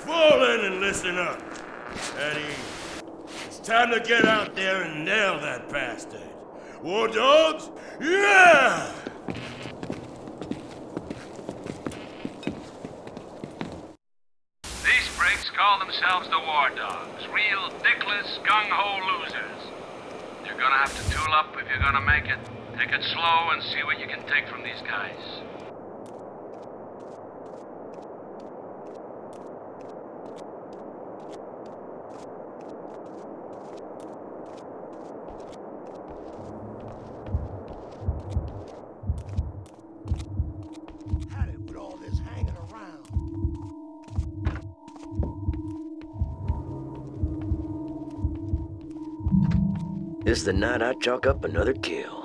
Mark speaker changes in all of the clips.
Speaker 1: Fall in and listen up. Eddie, it's time to get out there and nail that bastard. War dogs? Yeah!
Speaker 2: These pricks call themselves the War Dogs. Real dickless, gung-ho losers. You're gonna have to tool up if you're gonna make it. Take it slow and see what you can take from these guys.
Speaker 3: This is the night I chalk up another kill.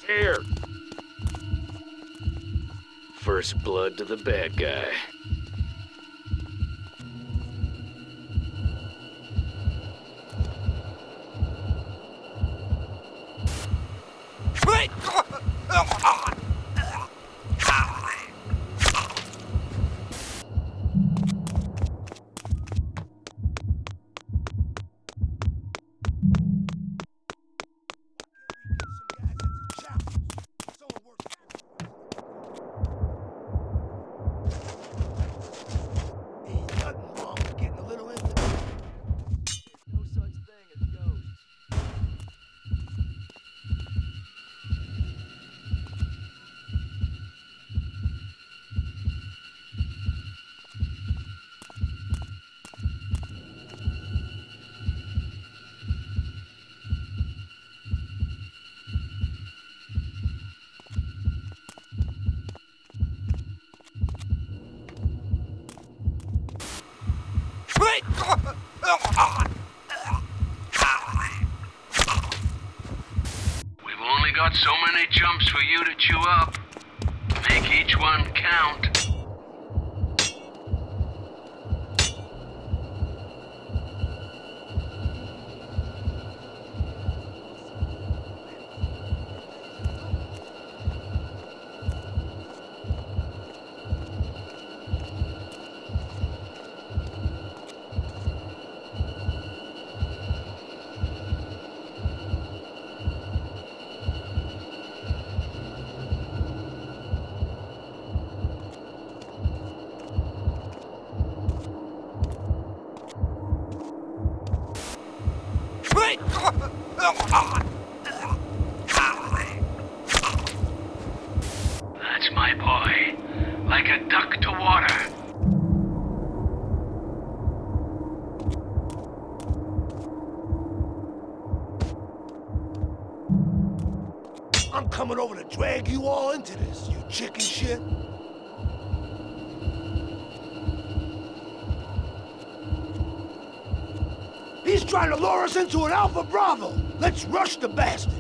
Speaker 4: Here.
Speaker 3: First blood to the bad guy.
Speaker 2: We've only got so many jumps for you to chew up. Make each one count. That's my boy. Like a duck to water.
Speaker 5: I'm coming over to drag you all into this, you chicken shit. He's trying to lure us into an Alpha Bravo. Let's rush the bastard.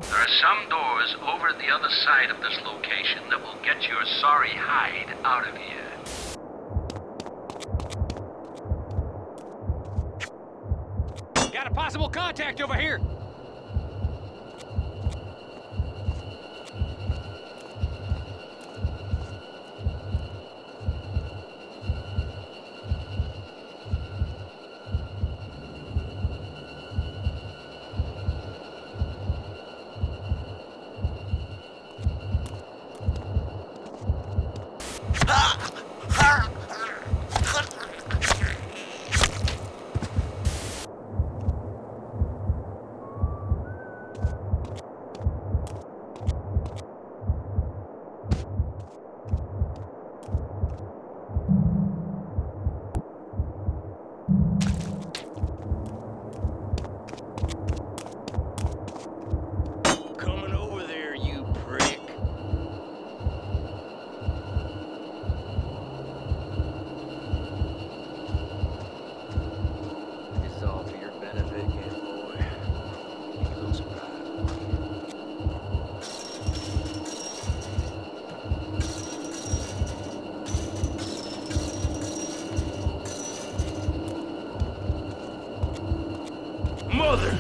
Speaker 2: There are some doors over at the other side of this location that will get your sorry hide out of here.
Speaker 6: Got a possible contact over here.
Speaker 3: Coming over there, you prick. This is all for your benefit, kid boy. Make a little surprise.
Speaker 1: Mother!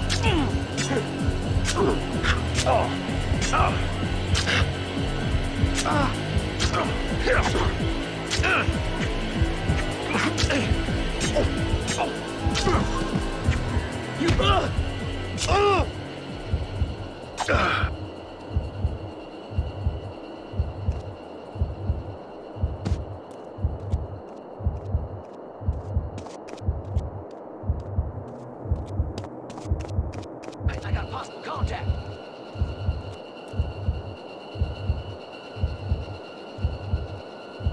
Speaker 3: I got possible contact.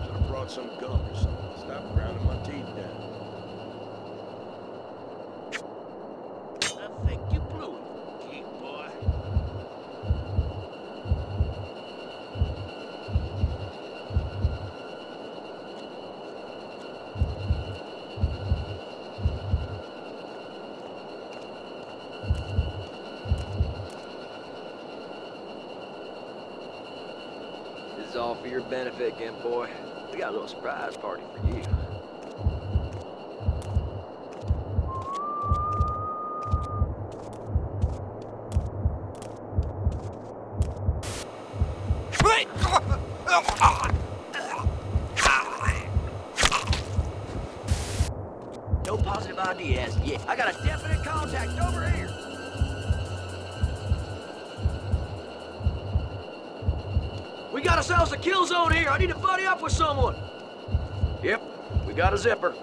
Speaker 5: Should have brought some gum or something. Stop grinding my teeth down.
Speaker 3: I think you blew it, kid boy. This is all for your benefit, Gimp boy. We got a little surprise party for you. No positive ID as yet. I got a definite contact over here. We got ourselves a kill zone here. I need to buddy up with someone. Yep, we got a zipper.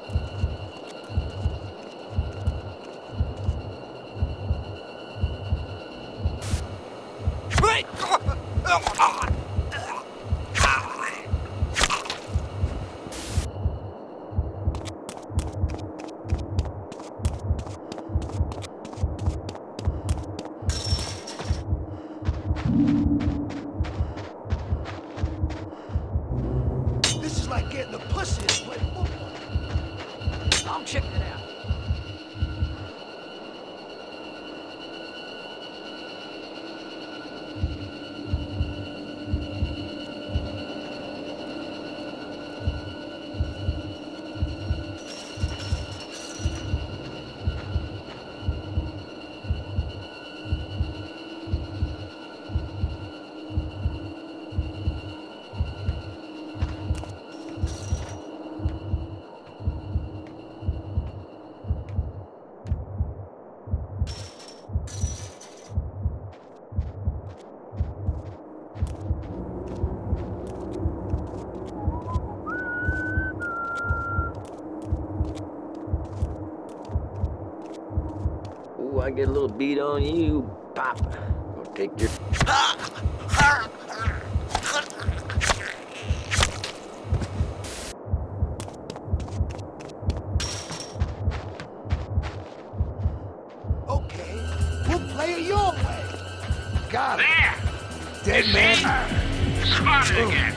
Speaker 5: This is like getting the pussy and play football.
Speaker 3: I'm checking it out. Ooh, I get a little beat on you, Pop. I'll take your...
Speaker 5: Okay, we'll play it your way. Got it.
Speaker 2: There!
Speaker 5: Dead
Speaker 2: You
Speaker 5: man.
Speaker 2: see? Spotted again.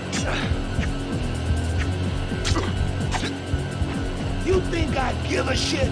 Speaker 5: You think I give a shit?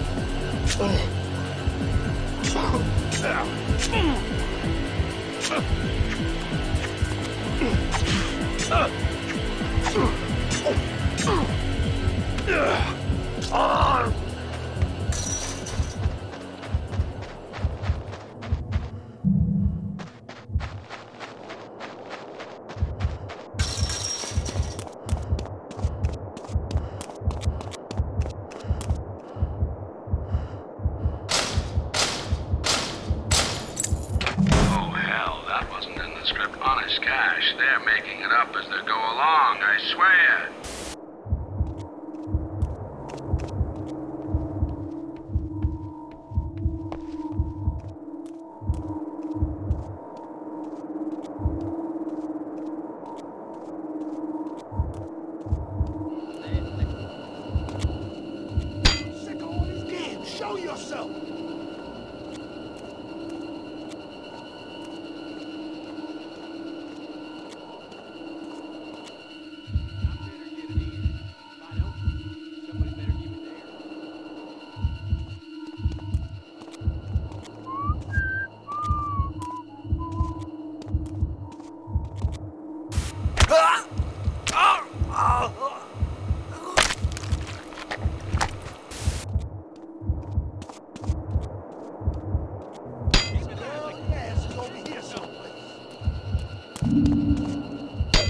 Speaker 2: Honest cash. They're making it up as they go along, I swear.
Speaker 5: Sick of all these games. Show yourself.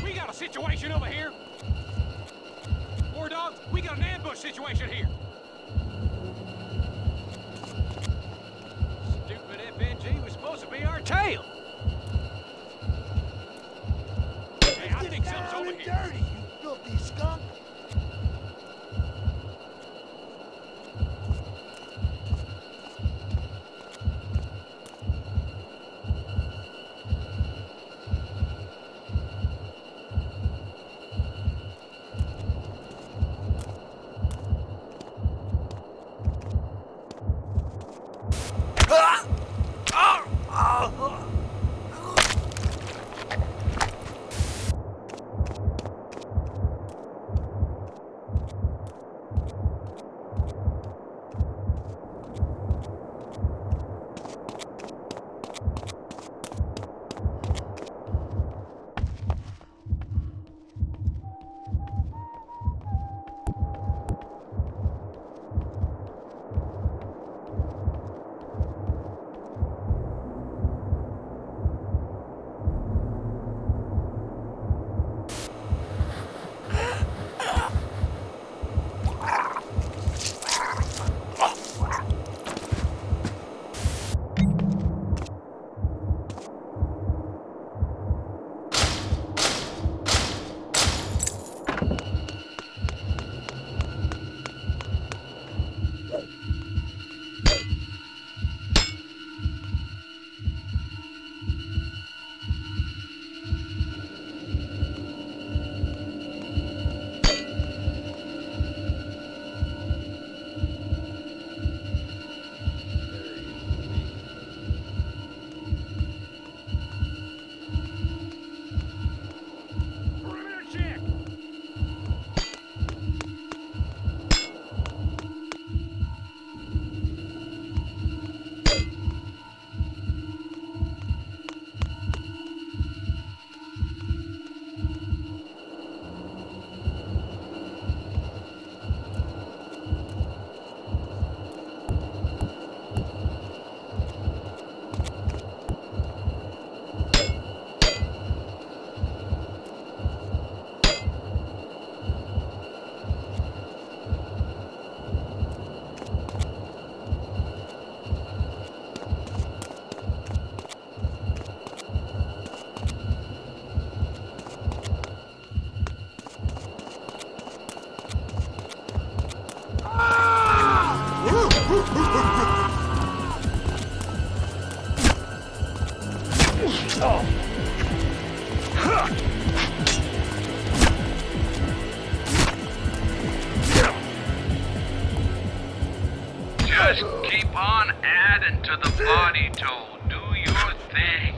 Speaker 6: We got a situation over here. War dogs, we got an ambush situation here. Stupid FNG was supposed to be our tail. Hey, I think something's over here.
Speaker 5: Dirty, you filthy skunk.
Speaker 2: Just keep on adding to the body toll. Do your thing.